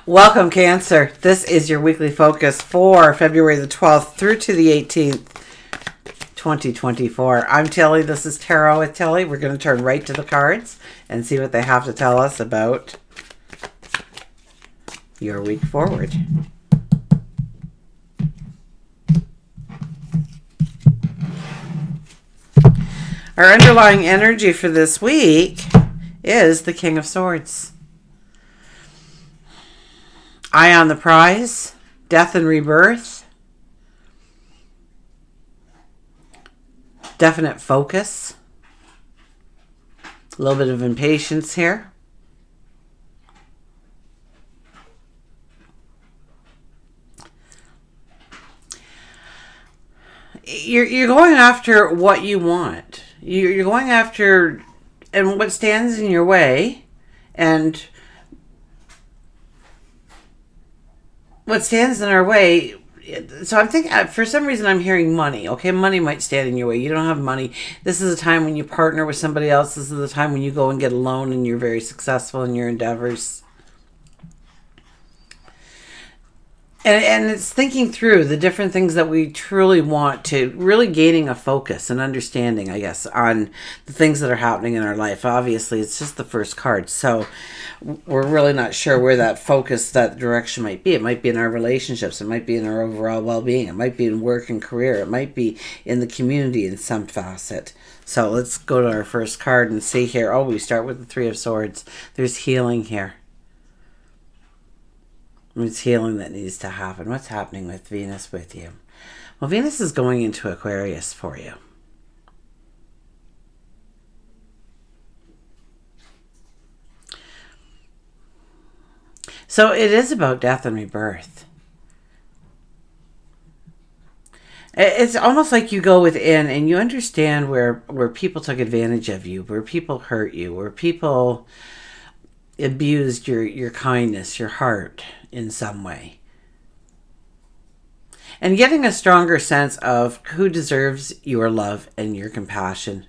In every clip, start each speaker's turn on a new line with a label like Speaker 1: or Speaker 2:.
Speaker 1: Welcome, Cancer. This is your weekly focus for February the 12th through to the 18th, 2024. I'm Tilly. This is Tarot with Tilly. We're going to turn right to the cards and see what they have to tell us about your week forward. Our underlying energy for this week is the King of Swords. Eye on the prize, death and rebirth, definite focus, a little bit of impatience here. You're going after what you want. You're going after and what stands in your way, and what stands in our way. So I'm thinking, for some reason I'm hearing money. Okay, money might stand in your way. You don't have money. This is a time when you partner with somebody else. This is the time when you go and get a loan and you're very successful in your endeavors. And it's thinking through the different things that we truly want to, really gaining a focus and understanding, I guess, on the things that are happening in our life. Obviously, it's just the first card. So we're really not sure where that focus, that direction might be. It might be in our relationships. It might be in our overall well-being. It might be in work and career. It might be in the community in some facet. So let's go to our first card and see here. Oh, we start with the Three of Swords. There's healing here. It's healing that needs to happen. What's happening with Venus with you? Well, Venus is going into Aquarius for you. So it is about death and rebirth. It's almost like you go within and you understand where people took advantage of you, where people hurt you, where people abused your kindness, your heart in some way. And getting a stronger sense of who deserves your love and your compassion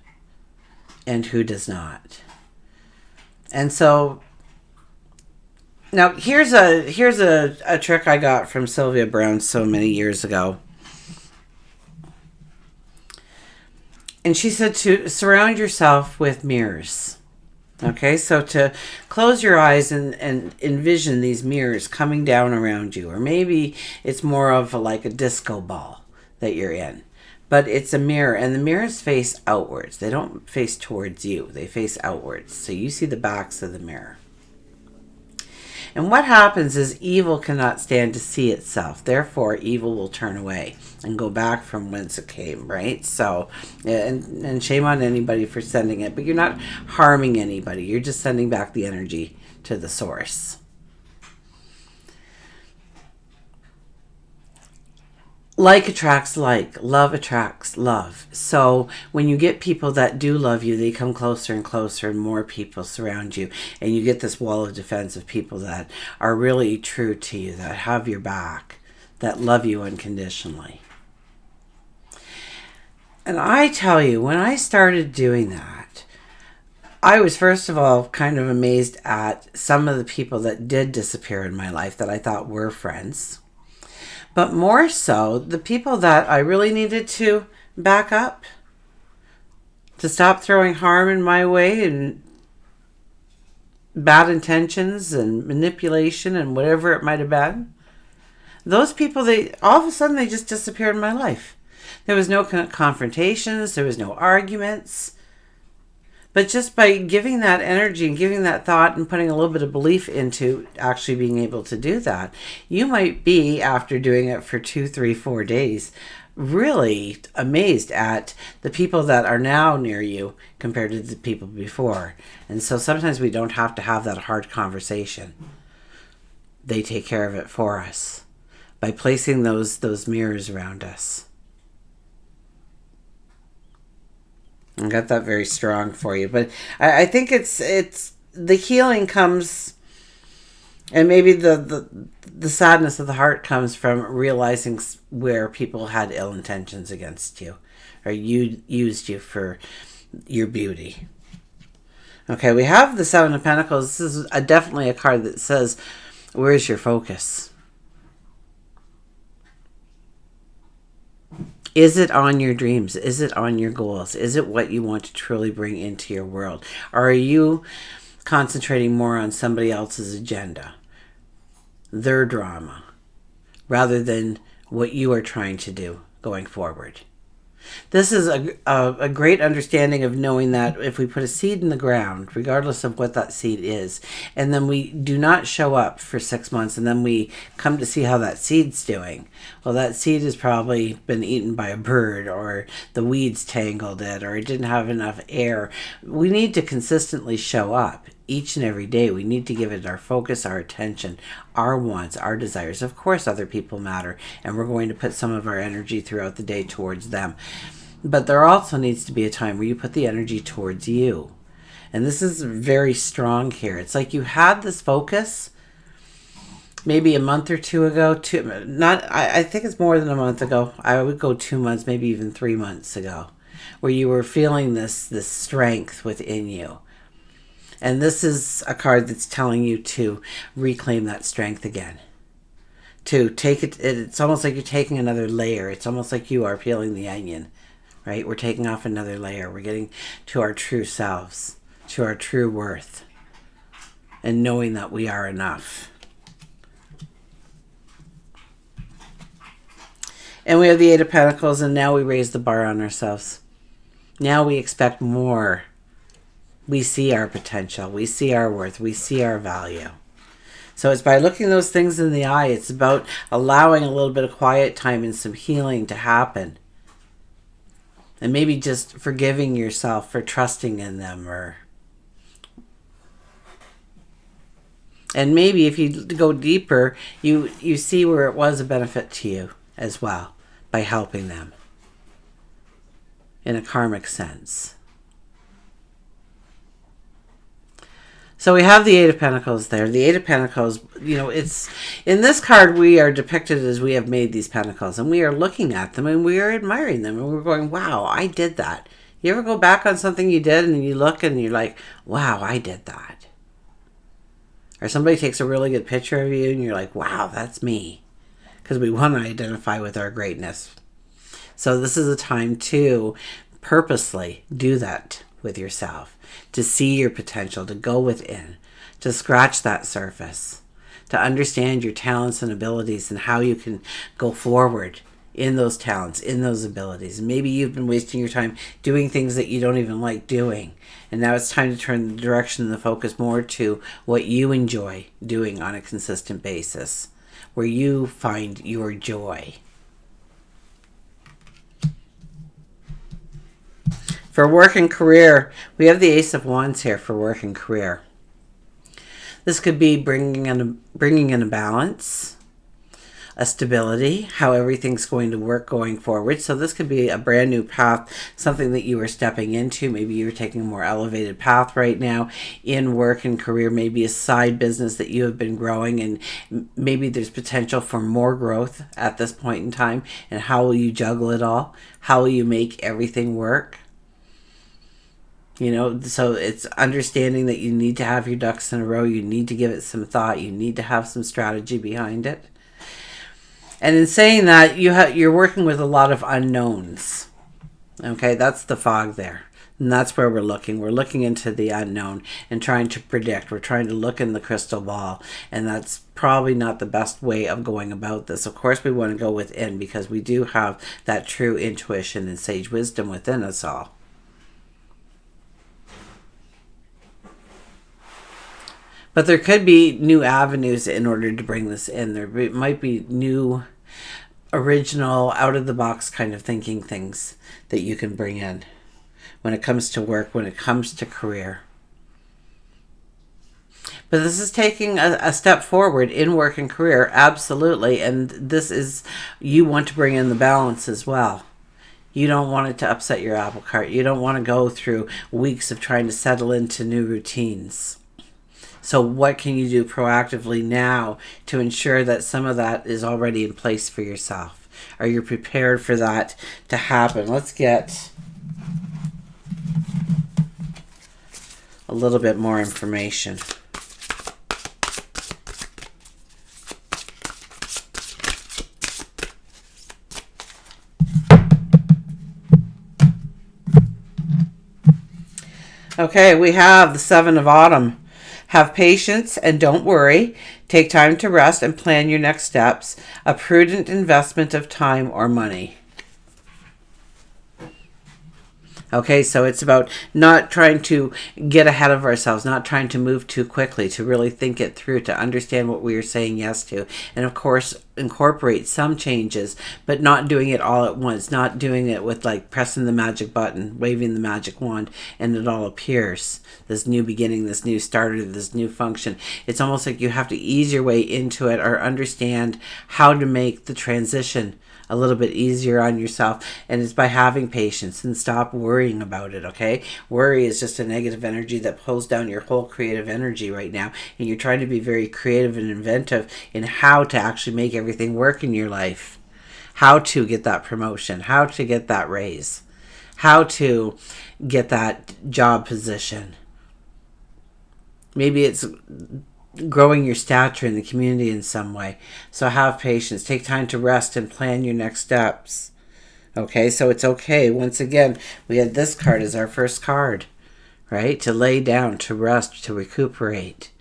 Speaker 1: and who does not. And so now here's a trick I got from Sylvia Brown so many years ago. And she said to surround yourself with mirrors. Okay, so to close your eyes and envision these mirrors coming down around you. Or maybe it's more of like a disco ball that you're in. But it's a mirror, and the mirrors face outwards. They don't face towards you. They face outwards. So you see the backs of the mirror. And what happens is evil cannot stand to see itself. Therefore, evil will turn away and go back from whence it came, right? So, and shame on anybody for sending it, but you're not harming anybody. You're just sending back the energy to the source. Like attracts like, love attracts love. So when you get people that do love you, they come closer and closer and more people surround you. And you get this wall of defense of people that are really true to you, that have your back, that love you unconditionally. And I tell you, when I started doing that, I was first of all kind of amazed at some of the people that did disappear in my life that I thought were friends. But more so, the people that I really needed to back up, to stop throwing harm in my way and bad intentions and manipulation and whatever it might have been. Those people, they all of a sudden, they just disappeared in my life. There was no confrontations, there was no arguments. But just by giving that energy and giving that thought and putting a little bit of belief into actually being able to do that, you might be, after doing it for 2, 3, 4 days, really amazed at the people that are now near you compared to the people before. And so sometimes we don't have to have that hard conversation. They take care of it for us by placing those mirrors around us. I got that very strong for you. But I think it's the healing comes, and maybe the sadness of the heart comes from realizing where people had ill intentions against you or used you for your beauty. Okay, we have the Seven of Pentacles. This is definitely a card that says Where is your focus? Is it on your dreams? Is it on your goals? Is it what you want to truly bring into your world? Or are you concentrating more on somebody else's agenda, their drama, rather than what you are trying to do going forward? This is a great understanding of knowing that if we put a seed in the ground, regardless of what that seed is, and then we do not show up for 6 months, and then we come to see how that seed's doing, well, that seed has probably been eaten by a bird, or the weeds tangled it, or it didn't have enough air. We need to consistently show up each and every day. We need to give it our focus, our attention, our wants, our desires. Of course, other people matter, and we're going to put some of our energy throughout the day towards them. But there also needs to be a time where you put the energy towards you. And this is very strong here. It's like you had this focus maybe a month or two ago. I think it's more than a month ago. I would go 2 months, maybe even 3 months ago, where you were feeling this strength within you. And this is a card that's telling you to reclaim that strength again. To take it, it's almost like you're taking another layer. It's almost like you are peeling the onion, right? We're taking off another layer. We're getting to our true selves, to our true worth, and knowing that we are enough. And we have the Eight of Pentacles, and now we raise the bar on ourselves. Now we expect more. We see our potential. We see our worth. We see our value. So it's by looking those things in the eye. It's about allowing a little bit of quiet time and some healing to happen. And maybe just forgiving yourself for trusting in them. And maybe if you go deeper, you see where it was a benefit to you as well by helping them in a karmic sense. So we have the Eight of Pentacles there. The Eight of Pentacles, it's in this card we are depicted as we have made these pentacles, and we are looking at them and we are admiring them, and we're going, wow, I did that. You ever go back on something you did and you look and you're like, wow, I did that. Or somebody takes a really good picture of you and you're like, wow, that's me. Because we want to identify with our greatness. So this is a time to purposely do that with yourself. To see your potential, to go within, to scratch that surface, to understand your talents and abilities and how you can go forward in those talents, in those abilities. And maybe you've been wasting your time doing things that you don't even like doing. And now it's time to turn the direction and the focus more to what you enjoy doing on a consistent basis, where you find your joy. For work and career, we have the Ace of Wands here for work and career. This could be bringing in a balance, a stability, how everything's going to work going forward. So this could be a brand new path, something that you are stepping into. Maybe you're taking a more elevated path right now in work and career, maybe a side business that you have been growing, and maybe there's potential for more growth at this point in time. And how will you juggle it all? How will you make everything work? So it's understanding that you need to have your ducks in a row. You need to give it some thought. You need to have some strategy behind it. And in saying that, you're working with a lot of unknowns. Okay, that's the fog there. And that's where we're looking. We're looking into the unknown and trying to predict. We're trying to look in the crystal ball. And that's probably not the best way of going about this. Of course, we want to go within because we do have that true intuition and sage wisdom within us all. But there could be new avenues in order to bring this in. There might be new, original, out-of-the-box kind of thinking things that you can bring in when it comes to work, when it comes to career. But this is taking a step forward in work and career, absolutely. And this is, you want to bring in the balance as well. You don't want it to upset your apple cart. You don't want to go through weeks of trying to settle into new routines. So what can you do proactively now to ensure that some of that is already in place for yourself? Are you prepared for that to happen? Let's get a little bit more information. Okay, we have the Seven of Autumn. Have patience and don't worry. Take time to rest and plan your next steps. A prudent investment of time or money. Okay, so it's about not trying to get ahead of ourselves, not trying to move too quickly, to really think it through, to understand what we are saying yes to. And of course, incorporate some changes, but not doing it all at once, not doing it with like pressing the magic button, waving the magic wand, and it all appears. This new beginning, this new starter, this new function. It's almost like you have to ease your way into it or understand how to make the transition a little bit easier on yourself, and it's by having patience and stop worrying about it. Okay, worry is just a negative energy that pulls down your whole creative energy right now, and you're trying to be very creative and inventive in how to actually make everything work in your life, how to get that promotion, how to get that raise, how to get that job position. Maybe it's growing your stature in the community in some way. So have patience. Take time to rest and plan your next steps. Okay, so it's okay. Once again, we had this card as our first card, right? To lay down, to rest, to recuperate,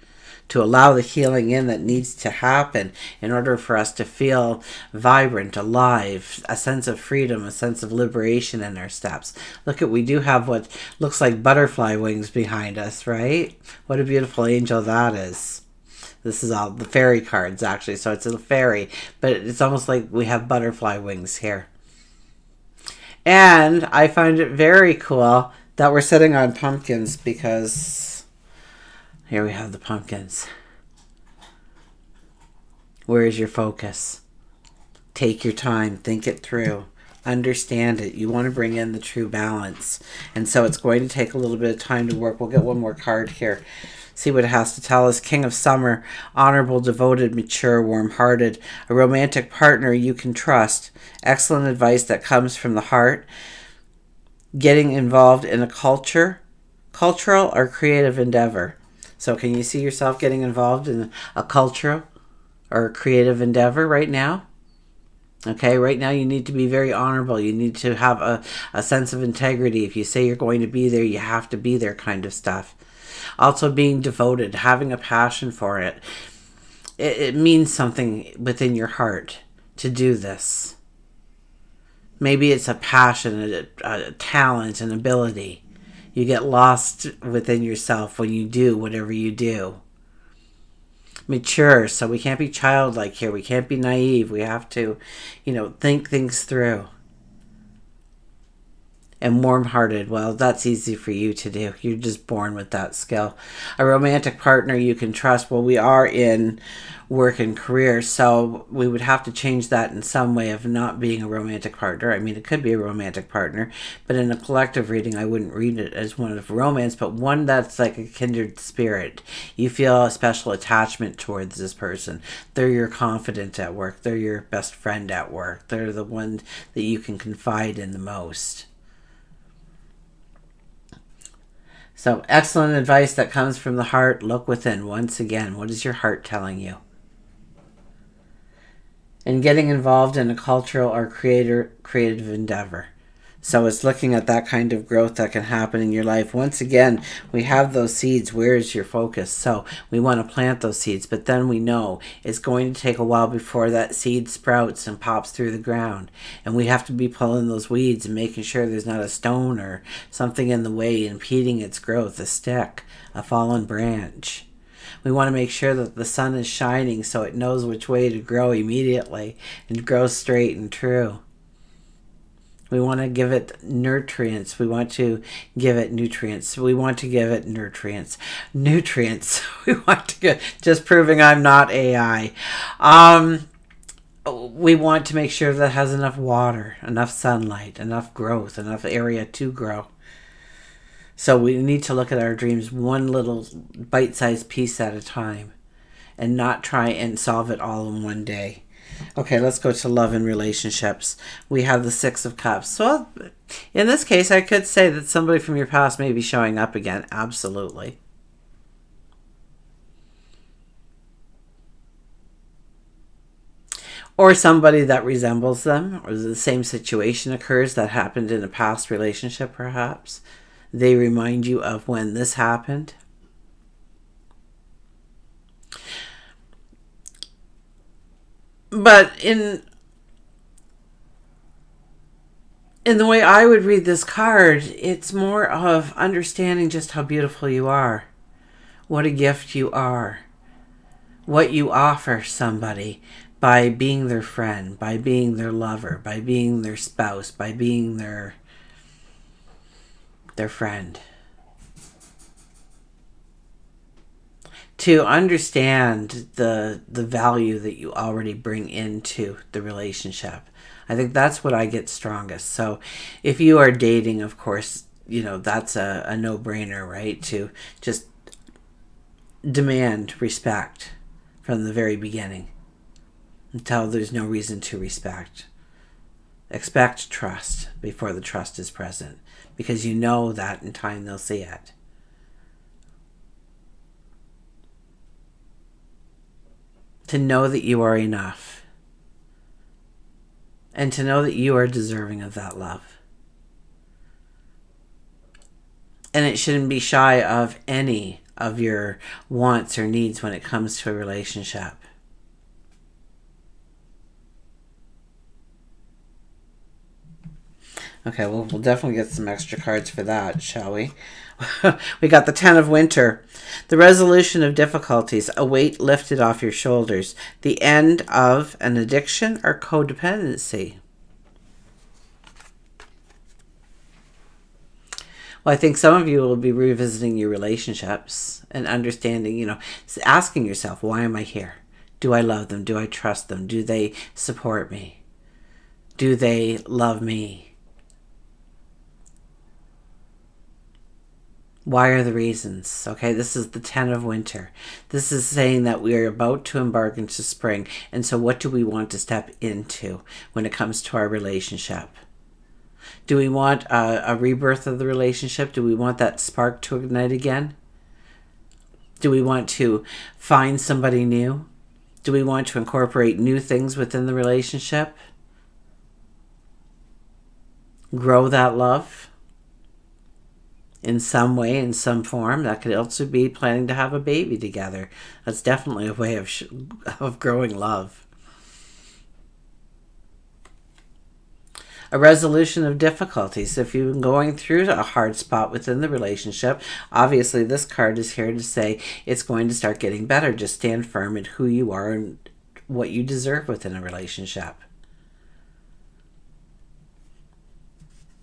Speaker 1: to allow the healing in that needs to happen in order for us to feel vibrant, alive, a sense of freedom, a sense of liberation in our steps. Look at, we do have what looks like butterfly wings behind us, right? What a beautiful angel that is. This is all the fairy cards, actually. So it's a fairy, but it's almost like we have butterfly wings here. And I find it very cool that we're sitting on pumpkins, because here we have the pumpkins. Where is your focus? Take your time, think it through, understand it. You want to bring in the true balance. And so it's going to take a little bit of time to work. We'll get one more card here. See what it has to tell us. King of Summer, honorable, devoted, mature, warm-hearted, a romantic partner you can trust, excellent advice that comes from the heart, getting involved in a cultural or creative endeavor. So can you see yourself getting involved in a cultural or a creative endeavor right now? Okay, right now you need to be very honorable. You need to have a sense of integrity. If you say you're going to be there, you have to be there, kind of stuff. Also being devoted, having a passion for it. It means something within your heart to do this. Maybe it's a passion, a talent, an ability. You get lost within yourself when you do whatever you do. Mature, so we can't be childlike here. We can't be naive. We have to, think things through. And warm-hearted, well, that's easy for you to do. You're just born with that skill. A romantic partner you can trust. Well, we are in work and career, so we would have to change that in some way of not being a romantic partner. I mean, it could be a romantic partner, but in a collective reading, I wouldn't read it as one of romance, but one that's like a kindred spirit. You feel a special attachment towards this person. They're your confidant at work. They're your best friend at work. They're the one that you can confide in the most. So excellent advice that comes from the heart. Look within once again. What is your heart telling you? And getting involved in a cultural or creative endeavor. So it's looking at that kind of growth that can happen in your life. Once again, we have those seeds. Where is your focus? So we want to plant those seeds, but then we know it's going to take a while before that seed sprouts and pops through the ground. And we have to be pulling those weeds and making sure there's not a stone or something in the way impeding its growth, a stick, a fallen branch. We want to make sure that the sun is shining so it knows which way to grow immediately and grow straight and true. We want to give it nutrients. We want to give it nutrients. We want to give it nutrients. Nutrients. We want to get, just proving I'm not AI. We want to make sure that it has enough water, enough sunlight, enough growth, enough area to grow. So we need to look at our dreams one little bite-sized piece at a time and not try and solve it all in one day. Okay, let's go to love and relationships. We have the Six of Cups. So in this case, I could say that somebody from your past may be showing up again. Absolutely. Or somebody that resembles them, or the same situation occurs that happened in a past relationship, perhaps. they remind you of when this happened. But in the way I would read this card, it's more of understanding just how beautiful you are, what a gift you are, what you offer somebody by being their friend, by being their lover, by being their spouse, by being their friend. To understand the value that you already bring into the relationship. I think that's what I get strongest. So if you are dating, of course, that's a no-brainer, right? To just demand respect from the very beginning until there's no reason to respect. Expect trust before the trust is present, because you know that in time they'll see it. To know that you are enough, and to know that you are deserving of that love. And it shouldn't be shy of any of your wants or needs when it comes to a relationship. Okay, well, we'll definitely get some extra cards for that, shall we? We got the 10 of Winter. The resolution of difficulties, a weight lifted off your shoulders. The end of an addiction or codependency. Well, I think some of you will be revisiting your relationships and understanding, asking yourself, why am I here? Do I love them? Do I trust them? Do they support me? Do they love me? Why are the reasons? Okay, this is the 10 of Winter. This is saying that we are about to embark into spring. And so what do we want to step into when it comes to our relationship? Do we want a rebirth of the relationship? Do we want that spark to ignite again? Do we want to find somebody new? Do we want to incorporate new things within the relationship? Grow that love in some way, in some form. That could also be planning to have a baby together. That's definitely a way of growing love. A resolution of difficulties. If you've been going through a hard spot within the relationship, obviously this card is here to say it's going to start getting better. Just stand firm in who you are and what you deserve within a relationship.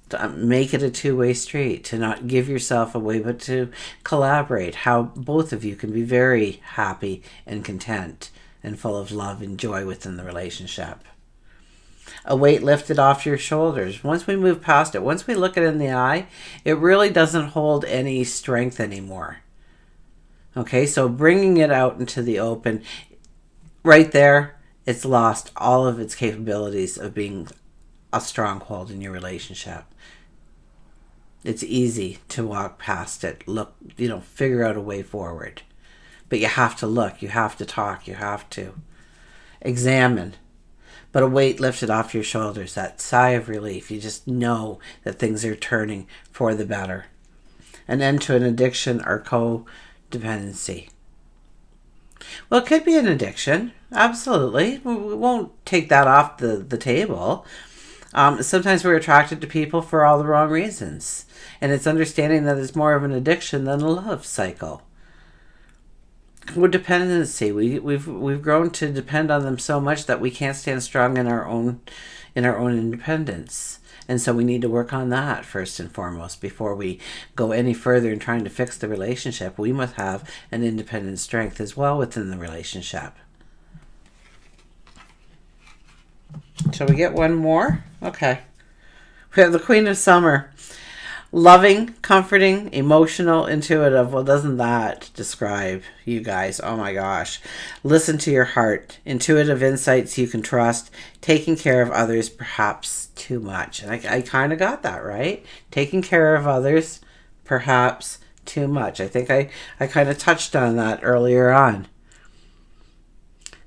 Speaker 1: To make it a two-way street, to not give yourself away, but to collaborate. How both of you can be very happy and content and full of love and joy within the relationship. A weight lifted off your shoulders. Once we move past it, once we look it in the eye, it really doesn't hold any strength anymore. Okay, so bringing it out into the open, right there, it's lost all of its capabilities of being a stronghold in your relationship. It's easy to walk past it, look, figure out a way forward. But you have to look, you have to talk, you have to examine. But a weight lifted off your shoulders, that sigh of relief. You just know that things are turning for the better. An end to an addiction or codependency. Well, it could be an addiction. Absolutely. We won't take that off the table. Sometimes we're attracted to people for all the wrong reasons. And it's understanding that it's more of an addiction than a love cycle. Codependency. We've grown to depend on them so much that we can't stand strong in our own independence. And so we need to work on that first and foremost before we go any further in trying to fix the relationship. We must have an independent strength as well within the relationship. Shall we get one more? Okay. We have the Queen of Summer. Loving, comforting, emotional, intuitive. Well, doesn't that describe you guys? Oh my gosh. Listen to your heart. Intuitive insights you can trust. Taking care of others, perhaps too much. And I kind of got that, right? Taking care of others, perhaps too much. I think I kind of touched on that earlier on.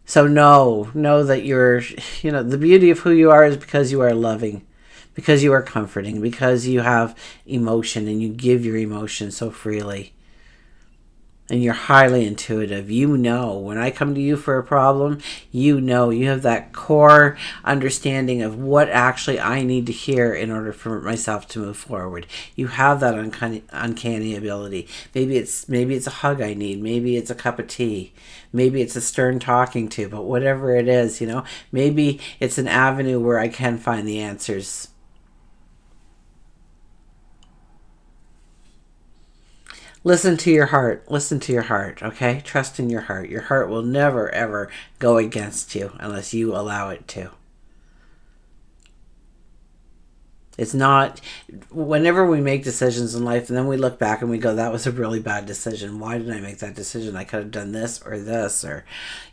Speaker 1: So know that you're, the beauty of who you are is because you are loving, because you are comforting, because you have emotion and you give your emotion so freely. And you're highly intuitive. You know, when I come to you for a problem, you know, you have that core understanding of what actually I need to hear in order for myself to move forward. You have that uncanny ability. Maybe it's a hug I need. Maybe it's a cup of tea. Maybe it's a stern talking to. But whatever it is, maybe it's an avenue where I can find the answers. Listen to your heart. Listen to your heart, okay? Trust in your heart. Your heart will never, ever go against you unless you allow it to. It's not, whenever we make decisions in life and then we look back and we go, that was a really bad decision. Why did I make that decision? I could have done this, or there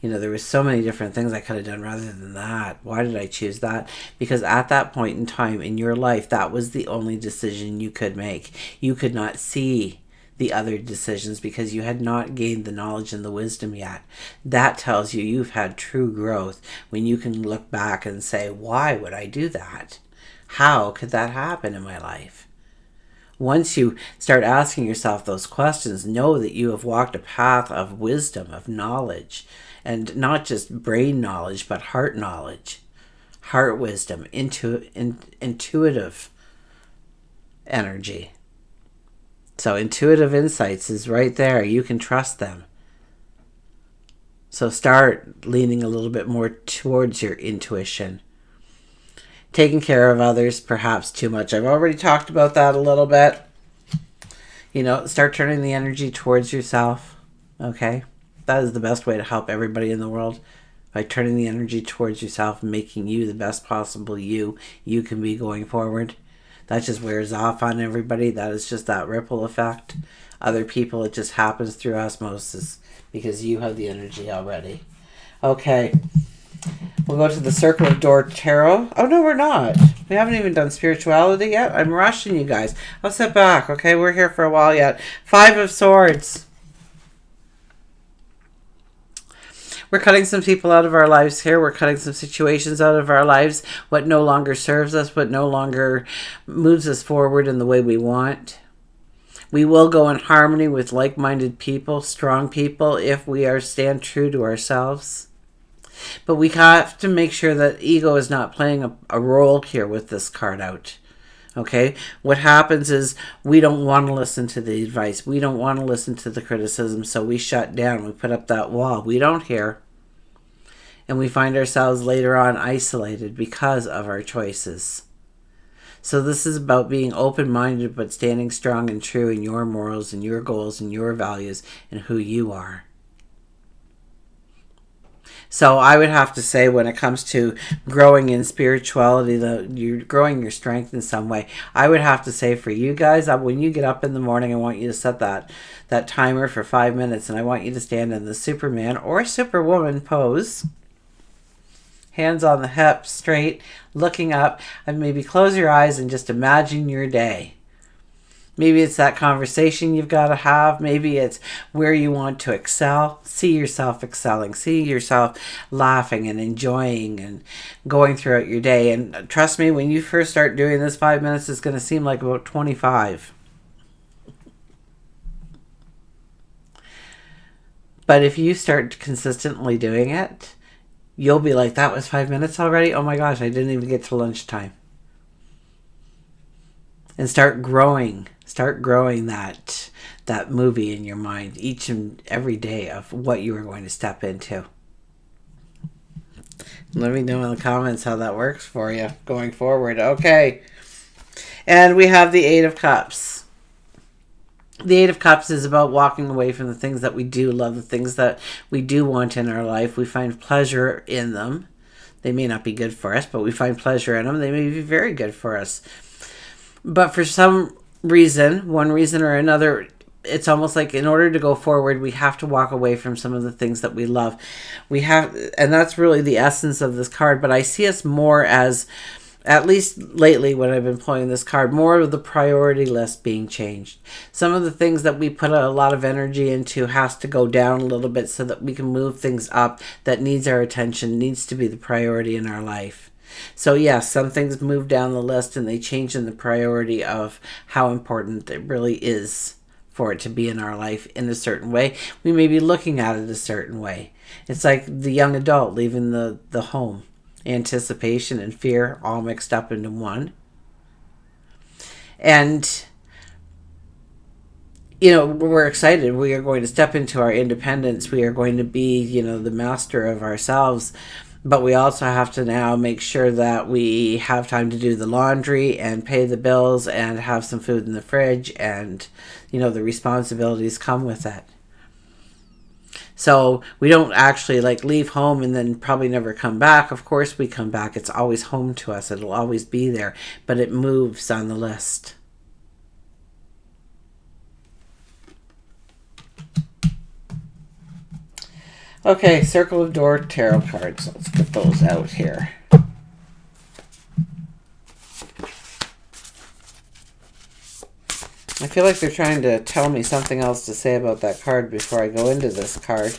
Speaker 1: was so many different things I could have done rather than that. Why did I choose that? Because at that point in time in your life, that was the only decision you could make. You could not see the other decisions because you had not gained the knowledge and the wisdom yet. That tells you you've had true growth when you can look back and say, why would I do that? How could that happen in my life? Once you start asking yourself those questions, know that you have walked a path of wisdom, of knowledge, and not just brain knowledge, but heart knowledge, heart wisdom, intuitive energy. So intuitive insights is right there. You can trust them. So start leaning a little bit more towards your intuition. Taking care of others, perhaps too much. I've already talked about that a little bit. Start turning the energy towards yourself. Okay? That is the best way to help everybody in the world. By turning the energy towards yourself and making you the best possible you can be going forward. That just wears off on everybody. That is just that ripple effect. Other people, it just happens through osmosis because you have the energy already. Okay. We'll go to the Circle of Door Tarot. Oh, no, we're not. We haven't even done spirituality yet. I'm rushing you guys. I'll sit back, okay? We're here for a while yet. 5 of Swords. We're cutting some people out of our lives here. We're cutting some situations out of our lives. What no longer serves us, what no longer moves us forward in the way we want. We will go in harmony with like-minded people, strong people, if we stand true to ourselves. But we have to make sure that ego is not playing a role here with this card out. Okay? What happens is we don't want to listen to the advice. We don't want to listen to the criticism, so we shut down. We put up that wall. We don't hear. And we find ourselves later on isolated because of our choices. So this is about being open-minded but standing strong and true in your morals and your goals and your values and who you are. So I would have to say when it comes to growing in spirituality, you're growing your strength in some way. I would have to say for you guys, when you get up in the morning, I want you to set that timer for 5 minutes, and I want you to stand in the Superman or Superwoman pose. Hands on the hips, straight, looking up, and maybe close your eyes and just imagine your day. Maybe it's that conversation you've got to have. Maybe it's where you want to excel. See yourself excelling. See yourself laughing and enjoying and going throughout your day. And trust me, when you first start doing this, 5 minutes is going to seem like about 25. But if you start consistently doing it, you'll be like, that was 5 minutes already? Oh my gosh, I didn't even get to lunchtime. And start growing that movie in your mind each and every day of what you are going to step into. Let me know in the comments how that works for you going forward. Okay. And we have the 8 of Cups. The 8 of Cups is about walking away from the things that we do love, the things that we do want in our life. We find pleasure in them. They may not be good for us, but we find pleasure in them. They may be very good for us. But for some reason, one reason or another, it's almost like in order to go forward, we have to walk away from some of the things that we love. And that's really the essence of this card. But I see us more as, at least lately when I've been playing this card, more of the priority list being changed. Some of the things that we put a lot of energy into has to go down a little bit so that we can move things up that needs our attention, needs to be the priority in our life. So yes, some things move down the list and they change in the priority of how important it really is for it to be in our life in a certain way. We may be looking at it a certain way. It's like the young adult leaving the home. Anticipation and fear all mixed up into one. And we're excited. We are going to step into our independence. We are going to be, the master of ourselves. But we also have to now make sure that we have time to do the laundry and pay the bills and have some food in the fridge. And, the responsibilities come with it. So we don't actually leave home and then probably never come back. Of course we come back. It's always home to us. It'll always be there. But it moves on the list. Okay, Circle of Door tarot cards. Let's get those out here. I feel like they're trying to tell me something else to say about that card before I go into this card.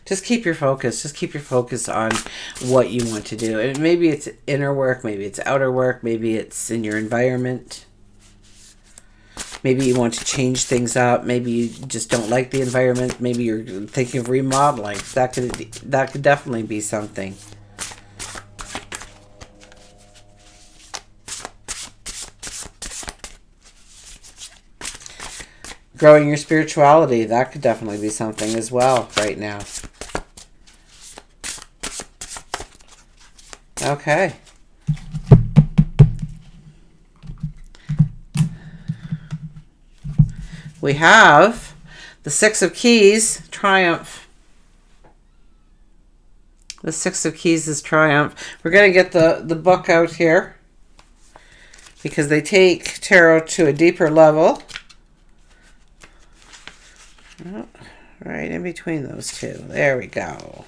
Speaker 1: Just keep your focus. Just keep your focus on what you want to do. And maybe it's inner work, maybe it's outer work, maybe it's in your environment. Maybe you want to change things up. Maybe you just don't like the environment. Maybe you're thinking of remodeling. That could definitely be something. Growing your spirituality. That could definitely be something as well right now. Okay. We have the Six of Keys, Triumph. The Six of Keys is Triumph. We're going to get the book out here because they take tarot to a deeper level. Oh, right in between those two. There we go.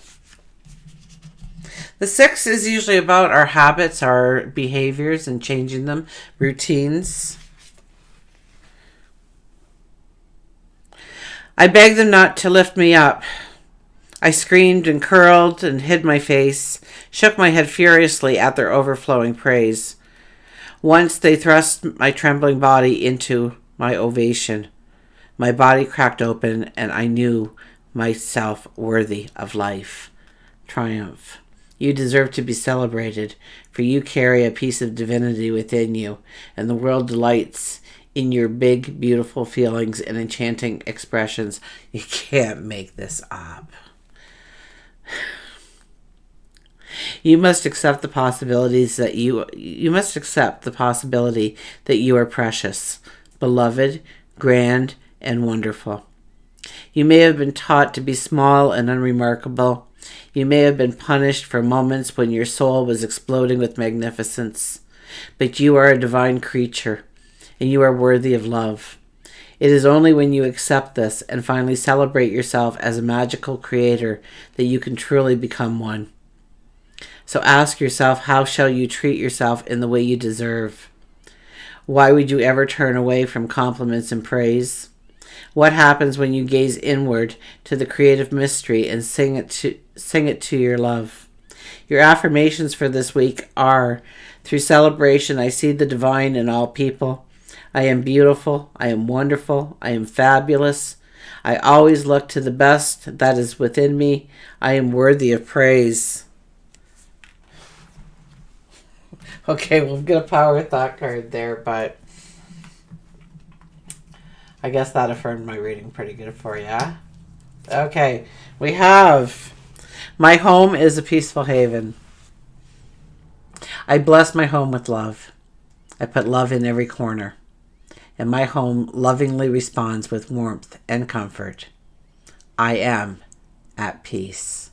Speaker 1: The Six is usually about our habits, our behaviors, and changing them, routines. I begged them not to lift me up. I screamed and curled and hid my face, shook my head furiously at their overflowing praise. Once they thrust my trembling body into my ovation. My body cracked open and I knew myself worthy of life. Triumph. You deserve to be celebrated, for you carry a piece of divinity within you, and the world delights in your big, beautiful feelings and enchanting expressions. You can't make this up. You must accept the possibilities that you must accept the possibility that you are precious, beloved, grand, and wonderful. You may have been taught to be small and unremarkable. You may have been punished for moments when your soul was exploding with magnificence. But you are a divine creature, and you are worthy of love. It is only when you accept this and finally celebrate yourself as a magical creator that you can truly become one. So ask yourself, how shall you treat yourself in the way you deserve? Why would you ever turn away from compliments and praise? What happens when you gaze inward to the creative mystery and sing it to your love? Your affirmations for this week are, through celebration, I see the divine in all people. I am beautiful. I am wonderful. I am fabulous. I always look to the best that is within me. I am worthy of praise. Okay, we'll get a power thought card there, but I guess that affirmed my reading pretty good for you. Okay, we have, my home is a peaceful haven. I bless my home with love. I put love in every corner. And my home lovingly responds with warmth and comfort. I am at peace.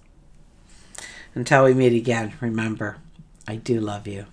Speaker 1: Until we meet again, remember, I do love you.